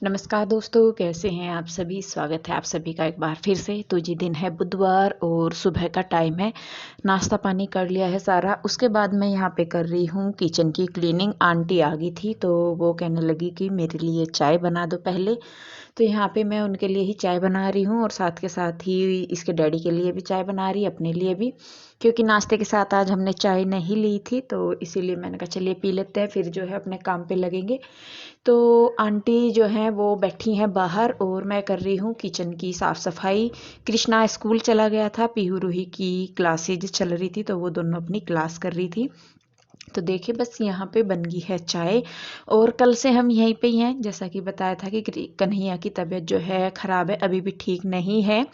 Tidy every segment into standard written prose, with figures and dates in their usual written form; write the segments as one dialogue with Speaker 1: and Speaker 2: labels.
Speaker 1: नमस्कार दोस्तों, कैसे हैं आप सभी। स्वागत है आप सभी का एक बार फिर से। तो जी दिन है बुधवार और सुबह का टाइम है। नाश्ता पानी कर लिया है सारा। उसके बाद मैं यहाँ पे कर रही हूँ किचन की क्लीनिंग। आंटी आ गई थी तो वो कहने लगी कि मेरे लिए चाय बना दो पहले। तो यहाँ पे मैं उनके लिए ही चाय बना रही हूँ और साथ के साथ ही इसके डैडी के लिए भी चाय बना रही, अपने लिए भी, क्योंकि नाश्ते के साथ आज हमने चाय नहीं ली थी। तो इसीलिए मैंने कहा चलिए पी लेते हैं, फिर जो है अपने काम पे लगेंगे। तो आंटी जो हैं वो बैठी हैं बाहर और मैं कर रही हूँ किचन की साफ़ सफाई। कृष्णा स्कूल चला गया था, पीहू रूही की क्लासेज चल रही थी तो वो दोनों अपनी क्लास कर रही थी। तो देखिए बस यहाँ पे बन गई है चाय। और कल से हम यहीं पे ही हैं, जैसा कि बताया था कि कन्हैया की तबीयत जो है ख़राब है, अभी भी ठीक नहीं है।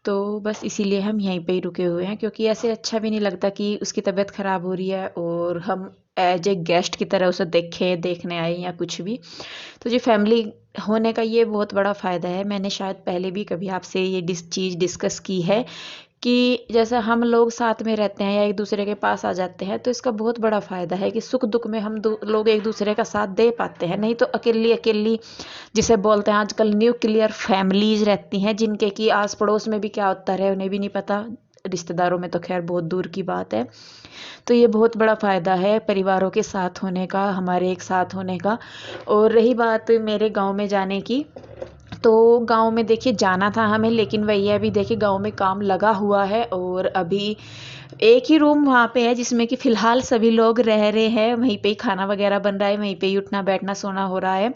Speaker 1: तो बस इसीलिए हम यहीं पे ही रुके हुए हैं, क्योंकि ऐसे अच्छा भी नहीं लगता कि उसकी तबीयत ख़राब हो रही है और हम एज ए गेस्ट की तरह उसे देखने आए या कुछ भी। तो जी फैमिली होने का ये बहुत बड़ा फ़ायदा है। मैंने शायद पहले भी कभी आपसे ये चीज़ डिस्कस की है कि जैसे हम लोग साथ में रहते हैं या एक दूसरे के पास आ जाते हैं, तो इसका बहुत बड़ा फ़ायदा है कि सुख दुख में हम लोग एक दूसरे का साथ दे पाते हैं। नहीं तो अकेली अकेली, जिसे बोलते हैं आजकल न्यूक्लियर फैमिलीज रहती हैं, जिनके कि आस पड़ोस में भी क्या होता है उन्हें भी नहीं पता। रिश्तेदारों में तो खैर बहुत दूर की बात है। तो ये बहुत बड़ा फ़ायदा है परिवारों के साथ होने का, हमारे एक साथ होने का। और रही बात मेरे गांव में जाने की, तो गांव में देखिए जाना था हमें, लेकिन वही है, अभी देखिए गांव में काम लगा हुआ है और अभी एक ही रूम वहाँ पे है जिसमें कि फ़िलहाल सभी लोग रह रहे हैं। वहीं पे ही खाना वगैरह बन रहा है, वहीं पे ही उठना बैठना सोना हो रहा है।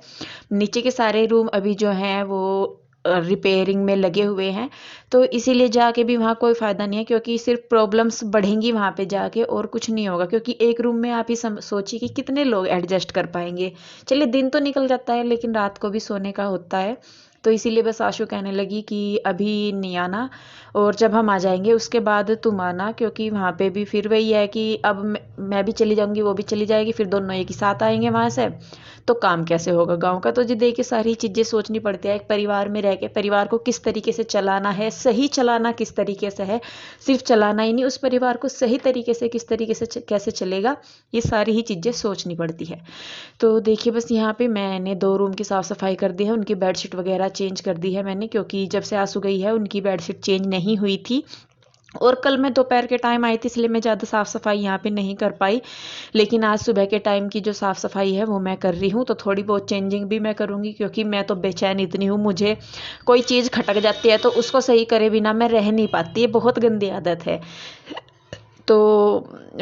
Speaker 1: नीचे के सारे रूम अभी जो हैं वो रिपेयरिंग में लगे हुए हैं। तो इसीलिए जाके भी वहाँ कोई फ़ायदा नहीं है, क्योंकि सिर्फ प्रॉब्लम्स बढ़ेंगी वहाँ पे जाके और कुछ नहीं होगा। क्योंकि एक रूम में आप ही सोचिए कि कितने लोग एडजस्ट कर पाएंगे। चलिए दिन तो निकल जाता है, लेकिन रात को भी सोने का होता है। तो इसीलिए बस आशु कहने लगी कि अभी नहीं आना, और जब हम आ जाएंगे उसके बाद तुम आना, क्योंकि वहाँ पे भी फिर वही है कि अब मैं भी चली जाऊंगी, वो भी चली जाएगी, फिर दोनों एक ही साथ आएंगे वहाँ से। तो काम कैसे होगा गांव का। तो जी देखिए सारी चीज़ें सोचनी पड़ती है। एक परिवार में रह के परिवार को किस तरीके से चलाना है, सही चलाना किस तरीके से है, सिर्फ चलाना ही नहीं, उस परिवार को सही तरीके से किस तरीके से कैसे चलेगा, ये सारी ही चीज़ें सोचनी पड़ती है। तो देखिए बस यहाँ पे मैंने 2 रूम की साफ़ सफाई कर दी है, उनकी बेडशीट वगैरह चेंज कर दी है मैंने, क्योंकि जब से आंसू गई है उनकी बेडशीट चेंज नहीं हुई थी। और कल मैं दोपहर के टाइम आई थी, इसलिए मैं ज़्यादा साफ़ सफाई यहाँ पे नहीं कर पाई। लेकिन आज सुबह के टाइम की जो साफ़ सफाई है वो मैं कर रही हूँ। तो थोड़ी बहुत चेंजिंग भी मैं करूँगी, क्योंकि मैं तो बेचैन इतनी हूँ, मुझे कोई चीज़ खटक जाती है तो उसको सही करे बिना मैं रह नहीं पाती। ये बहुत गंदी आदत है। तो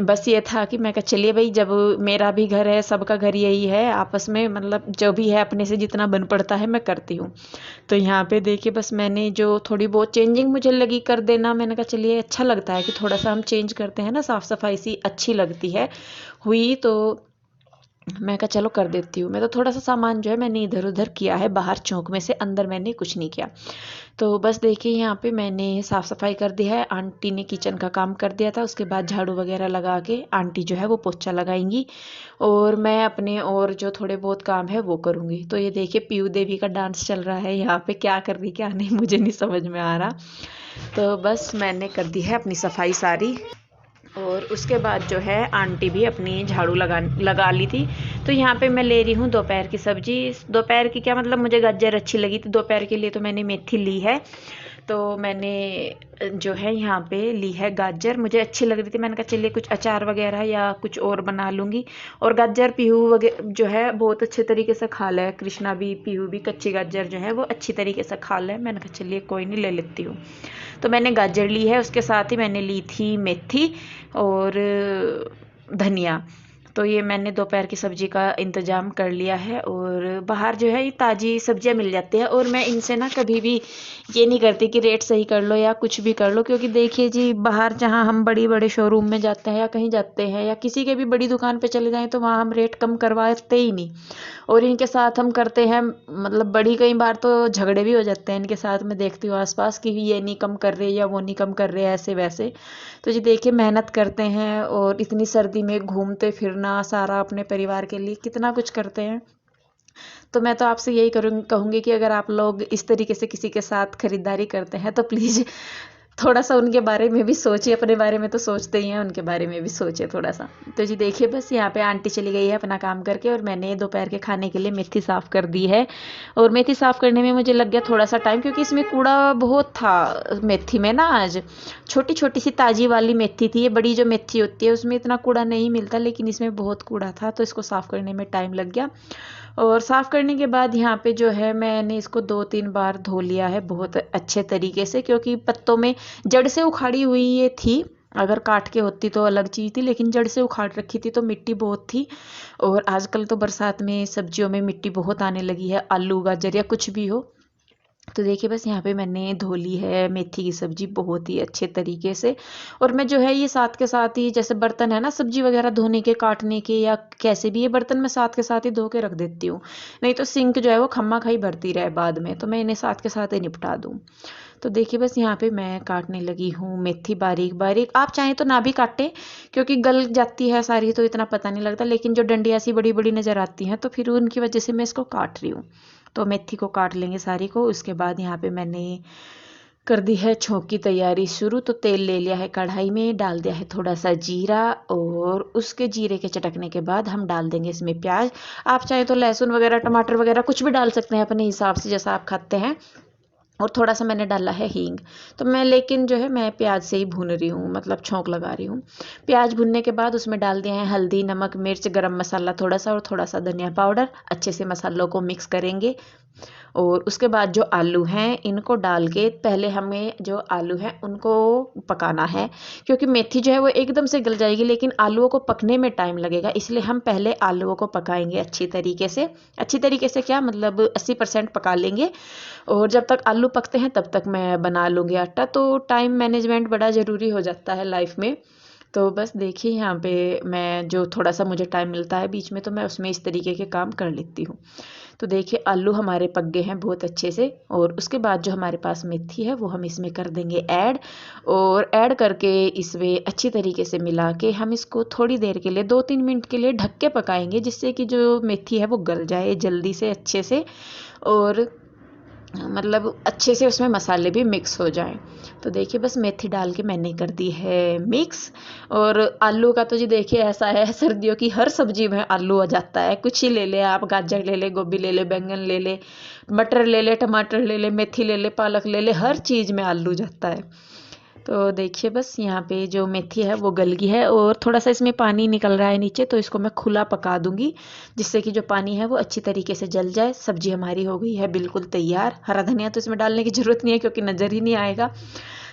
Speaker 1: बस ये था कि मैं कहा चलिए भाई, जब मेरा भी घर है, सबका घर यही है, आपस में मतलब जो भी है अपने से जितना बन पड़ता है मैं करती हूँ। तो यहाँ पे देखिए बस मैंने जो थोड़ी बहुत चेंजिंग मुझे लगी कर देना, मैंने कहा चलिए अच्छा लगता है कि थोड़ा सा हम चेंज करते हैं ना, साफ़ सफाई सी अच्छी लगती है। हुई तो मैं कहा चलो कर देती हूँ। मैं तो थोड़ा सा सामान जो है मैंने इधर उधर किया है बाहर चौक में से, अंदर मैंने कुछ नहीं किया। तो बस देखिए यहाँ पे मैंने साफ़ सफाई कर दी है। आंटी ने किचन का काम कर दिया था, उसके बाद झाड़ू वगैरह लगा के आंटी जो है वो पोछा लगाएंगी और मैं अपने और जो थोड़े बहुत काम है वो करूँगी। तो ये देखिए पीयू देवी का डांस चल रहा है यहाँ पे, क्या कर रही क्या नहीं मुझे नहीं समझ में आ रहा। तो बस मैंने कर दी है अपनी सफाई सारी। और उसके बाद जो है आंटी भी अपनी झाड़ू लगा ली थी। तो यहाँ पे मैं ले रही हूँ दोपहर की सब्जी। दोपहर की क्या मतलब, मुझे गाजर अच्छी लगी थी दोपहर के लिए, तो मैंने मेथी ली है। तो मैंने जो है यहाँ पे ली है गाजर, मुझे अच्छी लग रही थी, मैंने कहा चलिए कुछ अचार वगैरह या कुछ और बना लूँगी। और गाजर पीहू वगैरह जो है बहुत अच्छे तरीके से खा ले, कृष्णा भी पीहू भी कच्ची गाजर जो है वो अच्छी तरीके से खा ले। मैंने कहा चलिए कोई नहीं, ले लेती हूँ। तो मैंने गाजर ली है, उसके साथ ही मैंने ली थी मेथी और धनिया। तो ये मैंने दोपहर की सब्ज़ी का इंतज़ाम कर लिया है। और बाहर जो है ये ताज़ी सब्जियां मिल जाती है, और मैं इनसे ना कभी भी ये नहीं करती कि रेट सही कर लो या कुछ भी कर लो, क्योंकि देखिए जी बाहर जहाँ हम बड़ी बड़े शोरूम में जाते हैं या कहीं जाते हैं या किसी के भी बड़ी दुकान पे चले जाएं, तो वहाँ हम रेट कम करवाते ही नहीं। और इनके साथ हम करते हैं, मतलब बड़ी कई बार तो झगड़े भी हो जाते हैं इनके साथ। मैं देखती हूँ आसपास कि ये नहीं कम कर रहे या वो नहीं कम कर रहे, ऐसे वैसे। तो जी देखिए मेहनत करते हैं और इतनी सर्दी में घूमते फिरना सारा अपने परिवार के लिए कितना कुछ करते हैं। तो मैं तो आपसे यही कहूँगी कि अगर आप लोग इस तरीके से किसी के साथ खरीदारी करते हैं तो प्लीज़ थोड़ा सा उनके बारे में भी सोचिए, अपने बारे में तो सोचते ही हैं, उनके बारे में भी सोचिए थोड़ा सा। तो जी देखिए बस यहाँ पे आंटी चली गई है अपना काम करके, और मैंने दोपहर के खाने के लिए मेथी साफ़ कर दी है। और मेथी साफ़ करने में मुझे लग गया थोड़ा सा टाइम, क्योंकि इसमें कूड़ा बहुत था मेथी में ना। आज छोटी छोटी सी ताज़ी वाली मेथी थी, ये बड़ी जो मेथी होती है उसमें इतना कूड़ा नहीं मिलता, लेकिन इसमें बहुत कूड़ा था, तो इसको साफ़ करने में टाइम लग गया। और साफ़ करने के बाद यहाँ पे जो है मैंने इसको 2-3 बार धो लिया है बहुत अच्छे तरीके से, क्योंकि पत्तों में जड़ से उखाड़ी हुई ये थी। अगर काट के होती तो अलग चीज़ थी, लेकिन जड़ से उखाड़ रखी थी तो मिट्टी बहुत थी। और आजकल तो बरसात में सब्जियों में मिट्टी बहुत आने लगी है, आलू गाजर या कुछ भी हो। तो देखिए बस यहाँ पे मैंने धो ली है मेथी की सब्जी बहुत ही अच्छे तरीके से। और मैं जो है ये साथ के साथ ही, जैसे बर्तन है ना सब्जी वगैरह धोने के, काटने के या कैसे भी, ये बर्तन मैं साथ के साथ ही धो के रख देती हूँ, नहीं तो सिंक जो है वो खम्मा खाई भरती रहे बाद में, तो मैं इन्हें साथ के साथ ही निपटा दूँ। तो देखिए बस यहाँ पे मैं काटने लगी हूँ मेथी बारीक बारीक। आप चाहें तो ना भी काटें, क्योंकि गल जाती है सारी तो इतना पता नहीं लगता, लेकिन जो डंडियाँ ऐसी बड़ी बड़ी नज़र आती हैं तो फिर उनकी वजह से मैं इसको काट रही हूँ। तो मेथी को काट लेंगे सारी को। उसके बाद यहाँ पे मैंने कर दी है छोंक की तैयारी शुरू। तो तेल ले लिया है कढ़ाई में, डाल दिया है थोड़ा सा जीरा, और उसके जीरे के चटकने के बाद हम डाल देंगे इसमें प्याज। आप चाहे तो लहसुन वगैरह टमाटर वगैरह कुछ भी डाल सकते हैं अपने हिसाब से, जैसा आप खाते हैं। और थोड़ा सा मैंने डाला है हींग। तो मैं लेकिन जो है मैं प्याज से ही भून रही हूँ, मतलब छोंक लगा रही हूँ। प्याज भुनने के बाद उसमें डाल दिया है हल्दी, नमक, मिर्च, गरम मसाला थोड़ा सा, और थोड़ा सा धनिया पाउडर। अच्छे से मसालों को मिक्स करेंगे। और उसके बाद जो आलू हैं इनको डाल के, पहले हमें जो आलू हैं उनको पकाना है, क्योंकि मेथी जो है वो एकदम से गल जाएगी, लेकिन आलूओं को पकने में टाइम लगेगा, इसलिए हम पहले आलूओं को पकाएंगे अच्छी तरीके से। अच्छी तरीके से क्या मतलब 80% पका लेंगे। और जब तक आलू पकते हैं तब तक मैं बना लूँगी आटा। तो टाइम मैनेजमेंट बड़ा ज़रूरी हो जाता है लाइफ में। तो बस देखिए यहाँ पे मैं जो थोड़ा सा मुझे टाइम मिलता है बीच में, तो मैं उसमें इस तरीके के काम कर लेती हूँ। तो देखिए आलू हमारे पक गए हैं बहुत अच्छे से। और उसके बाद जो हमारे पास मेथी है वो हम इसमें कर देंगे ऐड। और ऐड करके इसमें अच्छी तरीके से मिला के हम इसको थोड़ी देर के लिए 2-3 मिनट के लिए ढक के पकाएंगे, जिससे कि जो मेथी है वो गल जाए जल्दी से अच्छे से, और मतलब अच्छे से उसमें मसाले भी मिक्स हो जाएं। तो देखिए बस मेथी डाल के मैंने कर दी है मिक्स। और आलू का तो जी देखिए ऐसा है, सर्दियों की हर सब्जी में आलू आ जाता है। कुछ ही ले ले आप, गाजर ले ले, गोभी ले ले, बैंगन ले ले, मटर ले ले, टमाटर ले ले, मेथी ले ले, पालक ले ले, हर चीज़ में आलू जाता है। तो देखिए बस यहाँ पे जो मेथी है वो गल गई है, और थोड़ा सा इसमें पानी निकल रहा है नीचे, तो इसको मैं खुला पका दूंगी, जिससे कि जो पानी है वो अच्छी तरीके से जल जाए। सब्जी हमारी हो गई है बिल्कुल तैयार। हरा धनिया तो इसमें डालने की ज़रूरत नहीं है, क्योंकि नज़र ही नहीं आएगा।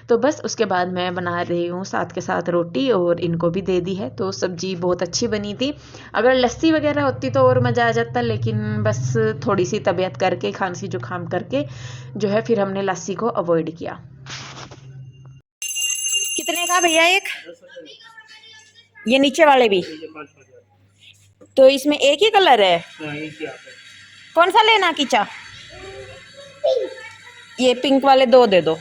Speaker 1: तो बस उसके बाद मैं बना रही हूँ साथ के साथ रोटी, और इनको भी दे दी है। तो सब्जी बहुत अच्छी बनी थी। अगर लस्सी वगैरह होती तो और मज़ा आ जाता, लेकिन बस थोड़ी सी तबीयत करके, खांसी जुकाम करके जो है, फिर हमने लस्सी को अवॉइड किया। कितने का भैया एक? ये नीचे वाले भी? तो इसमें एक ही कलर है? कौन सा लेना कीचा? ये पिंक वाले 2 दे दो।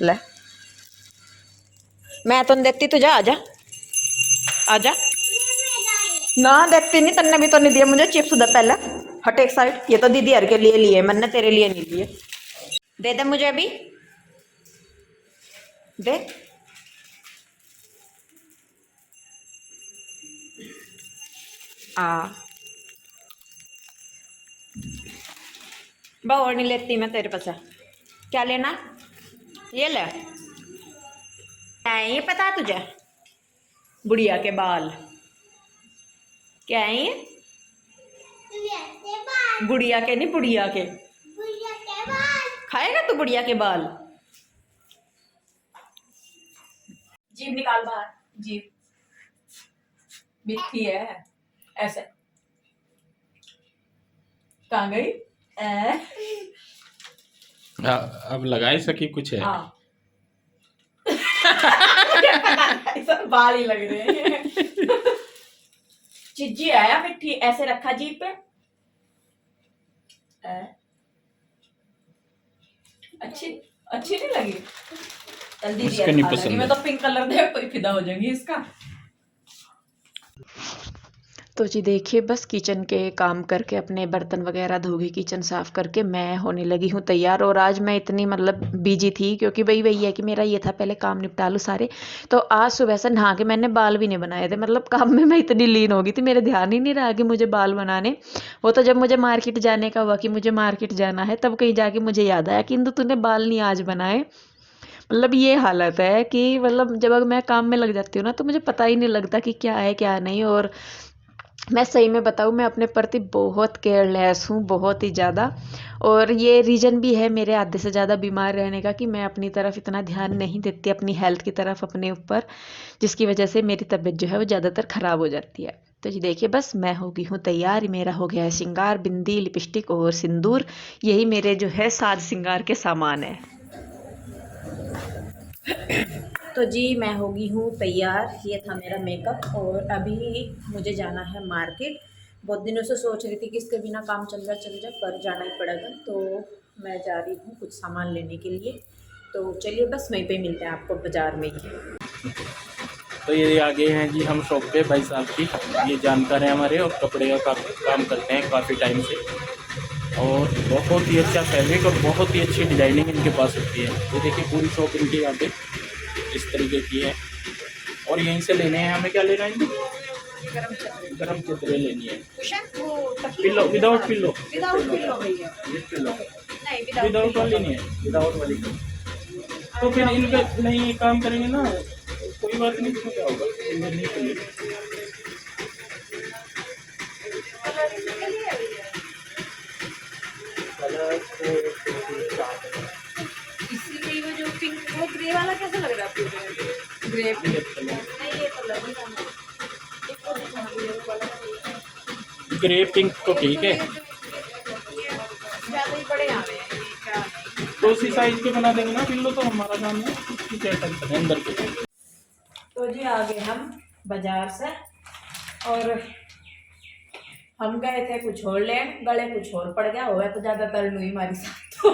Speaker 1: ले, मैं तो नहीं देती, तुझे आजा आजा। ना देखती नहीं, तन्ने भी तो नहीं दिया मुझे चिप्स। दे पहले, हट एक साइड। ये तो दीदी हर के लिए लिए, मैंने तेरे लिए नहीं लिए। दे दे मुझे अभी, दे। बा और नहीं लेती मैं तेरे पास। क्या लेना? ये ले। क्या है ये पता है तुझे? बुढ़िया के बाल। क्या है ये? गुड़िया के नहीं, बुढ़िया के। खाएगा तू बुढ़िया के बाल? जीभ निकाल बाहर, जीभ मिठी है ऐसे। कहाँ गई?
Speaker 2: अब लगा ही सकी कुछ है।
Speaker 1: हाँ। सब बाल ही लग रहे हैं। चिज्जी आया मिठी, ऐसे रखा जीभ पे। अच्छी अच्छी नहीं लगी? जल्दी
Speaker 2: उसके नहीं पसंद
Speaker 1: लगी। मैं तो पिंक कलर देख तो फिदा हो जाएंगी इसका। तो जी देखिए, बस किचन के काम करके अपने बर्तन वगैरह धो के किचन साफ़ करके मैं होने लगी हूँ तैयार। और आज मैं इतनी मतलब बिजी थी क्योंकि वही है कि मेरा ये था पहले काम निपटा लूँ सारे। तो आज सुबह से नहा के मैंने बाल भी नहीं बनाए थे, मतलब काम में मैं इतनी लीन हो गई थी, मेरे ध्यान ही नहीं रहा कि मुझे बाल बनाने। वो तो जब मुझे मार्केट जाने का हुआ कि मुझे मार्केट जाना है, तब कहीं जाके मुझे याद आया कि इंदु तूने बाल नहीं आज बनाए। मतलब ये हालत है कि मतलब जब मैं काम में लग जाती हूँ ना, तो मुझे पता ही नहीं लगता कि क्या है क्या नहीं। और मैं सही में बताऊँ, मैं अपने प्रति बहुत केयरलेस हूँ, बहुत ही ज़्यादा। और ये रीज़न भी है मेरे आधे से ज़्यादा बीमार रहने का कि मैं अपनी तरफ इतना ध्यान नहीं देती, अपनी हेल्थ की तरफ अपने ऊपर, जिसकी वजह से मेरी तबीयत जो है वो ज़्यादातर ख़राब हो जाती है। तो जी देखिए, बस मैं हो गई हूँ तैयार, मेरा हो गया है श्रृंगार, बिंदी, लिपस्टिक और सिंदूर। यही मेरे जो है साज श्रृंगार के सामान है। तो जी मैं हो गई हूँ तैयार, ये था मेरा मेकअप। और अभी मुझे जाना है मार्केट। बहुत दिनों से सोच रही थी कि इसके बिना काम चल जा पर जाना ही पड़ेगा, तो मैं जा रही हूँ कुछ सामान लेने के लिए। तो चलिए बस वहीं पे मिलते हैं आपको बाज़ार में ही।
Speaker 2: तो ये आगे हैं जी हम शॉप पे भाई साहब की, ये जानकार हैं हमारे और कपड़े का काम करते हैं काफ़ी टाइम से। और बहुत ही अच्छा फैब्रिक और बहुत ही अच्छी डिज़ाइनिंग इनके पास होती है। ये देखिए पूरी शॉप इनकी यहाँ पे इस तरीके की है। और यहीं से लेने हैं, हमें क्या लेना है इनकी? गरम चदरें लेनी है। पिल्लो विदाउट पिल्लो, विदाउट वाली नहीं है, विदाउट वाली। तो फिर इनका नहीं काम करेंगे ना, कोई बात नहीं, तो क्या होगा, नहीं करेंगे।
Speaker 1: इसीलिए वो जो पिंक, वो ग्रे वाला कैसा लग रहा है आपको? ग्रे नहीं, ये कलर नहीं जाना। एक और दिखाना मुझे वो वाला।
Speaker 2: ग्रे पिंक तो ठीक है,
Speaker 1: ज़्यादा ही बड़े आ रहे हैं ये, क्या नहीं।
Speaker 2: तो उसी साइज के बना देंगे ना पिल्लो, तो हमारा काम है उसकी क्या टेंशन है अंदर के।
Speaker 1: तो जी आ गए हम बाजार से, और हम गए थे कुछ और लेन, गले कुछ और पड़ गया हुआ है, तो ज्यादातर लुई हमारी साथ। तो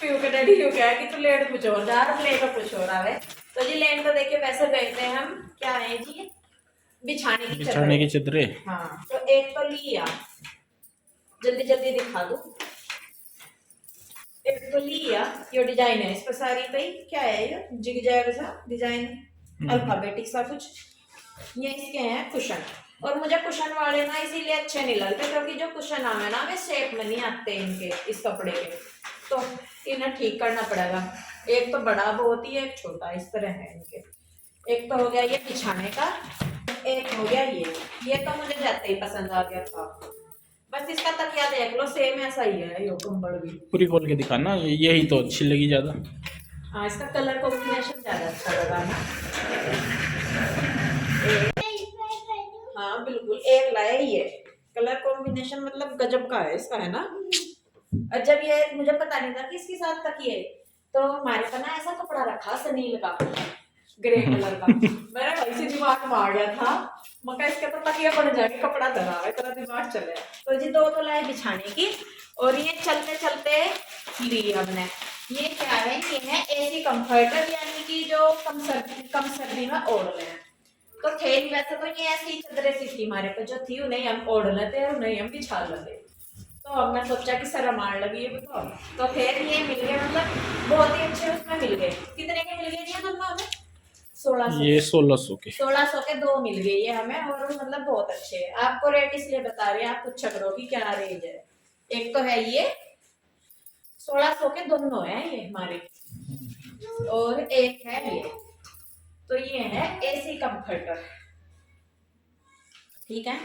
Speaker 1: पीयू के डैडी यूँ कहा कि तू लेट कुछ और जा रहा, लेकर कुछ और आवे। तो जी लेन तो देखिए वैसे गए थे हम, क्या है जी, बिछाने की
Speaker 2: चदरे।
Speaker 1: हाँ, तो एक तो लिया, जल्दी जल्दी दिखा दो। एक तो लिया, ये डिजाइन है इस पर सारी पे, क्या है ये, जिग जैग सा डिजाइन, अल्फाबेटिक सा कुछ। ये इसके हैं कुशन। और मुझे कुशन वाले ना इसीलिए अच्छे नहीं लगते क्योंकि जो कुशन आवे ना वे शेप में नहीं आते इनके, इस कपड़े के। तो इन्हें ठीक करना पड़ेगा। एक तो बड़ा बहुत ही, एक छोटा, इस तरह है इनके। एक तो हो गया ये बिछाने का, एक हो गया ये तो मुझे जाते ही पसंद आ गया था। बस इसका तकिया देख लो, सेम ऐसा ही है, यो कंबल भी।
Speaker 2: पूरी खोल के दिखाना, यही तो अच्छी लगी ज़्यादा।
Speaker 1: हाँ, इसका कलर कॉम्बिनेशन ज्यादा अच्छा लगा ना। हाँ बिल्कुल, एक लाया ये कलर कॉम्बिनेशन, मतलब गजब का है इसका, है ना। और जब ये मुझे पता नहीं था कि इसके साथ तकिए, तो हमारे पास ना ऐसा कपड़ा रखा सनील का, ग्रे कलर का। मेरा वैसे दिमाग में आ गया था, मगर इसके तो तकिया पड़ जाएगा, कपड़ा धरा है, इतना दिमाग चले। तो जी दो तो लाए बिछाने की, और ये चलते चलते ली हमने। ये क्या है, ये है एसी कंफर्टर, यानी कि जो कम सर्दी में ओढ़ लें। तो थे वैसे तो ये ऐसी चदरें सी थी हमारे पे, जो थी उन्हें हम ओढ़ लेते और उन्हें हम बिछा लेते। तो हमने सोचा कि शर्म आने लगी है बताओ, तो फिर ये मिल गए, मतलब बहुत ही अच्छे उसमें मिल गए। कितने के मिल गए ये दोनों हमें? 1600।
Speaker 2: ये 1600 के,
Speaker 1: 1600 के दो मिल गए ये हमें, और मतलब बहुत अच्छे हैं। आपको रेट इसलिए बता रहे हैं, आप कुछ करो कि क्या रेंज है। एक तो है ये 1600 के दोनों है ये हमारे, और एक है ये, तो ये है एसी कंफर्टर, ठीक है।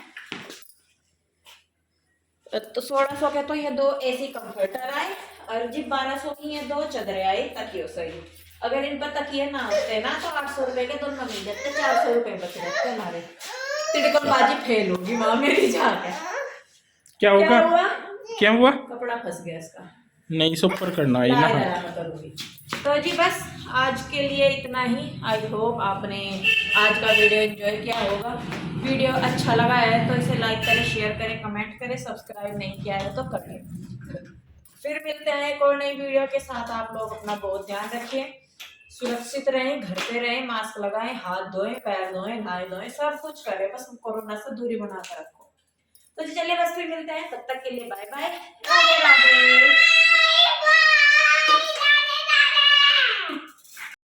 Speaker 1: तो 1600 के तो ये दो एसी कंफर्टर आए, और जी 1200 की ये दो चदरे आई तकियों सही। अगर इन पर तकिए ना होते ना तो 800 रुपए के दोनों मिल जाते, 400 रुपए बच जाते हमारे। तिड़कलबाजी फेल होगी माँ मेरी जाके।
Speaker 2: क्या होगा, क्या हुआ?
Speaker 1: कपड़ा फंस गया इसका,
Speaker 2: नहीं सब पर करना है ना।
Speaker 1: करूंगी। तो जी बस आज के लिए इतना ही। आई होप आपने आज का वीडियो एंजॉय किया होगा। वीडियो अच्छा लगा है तो इसे लाइक करें, शेयर करें, कमेंट करें, सब्सक्राइब नहीं किया है तो कर लें। फिर मिलते हैं एक और नई वीडियो के साथ। आप लोग अपना बहुत ध्यान रखिए, सुरक्षित रहें, घर पे रहें, मास्क लगाएं, हाथ धोएं, पैर धोएं, नहाए धोएं, सब कुछ करें, बस कोरोना से दूरी बना कर रखो। तो चलिए बस फिर मिलते हैं, तब तक के लिए बाय बाय, राधे राधे।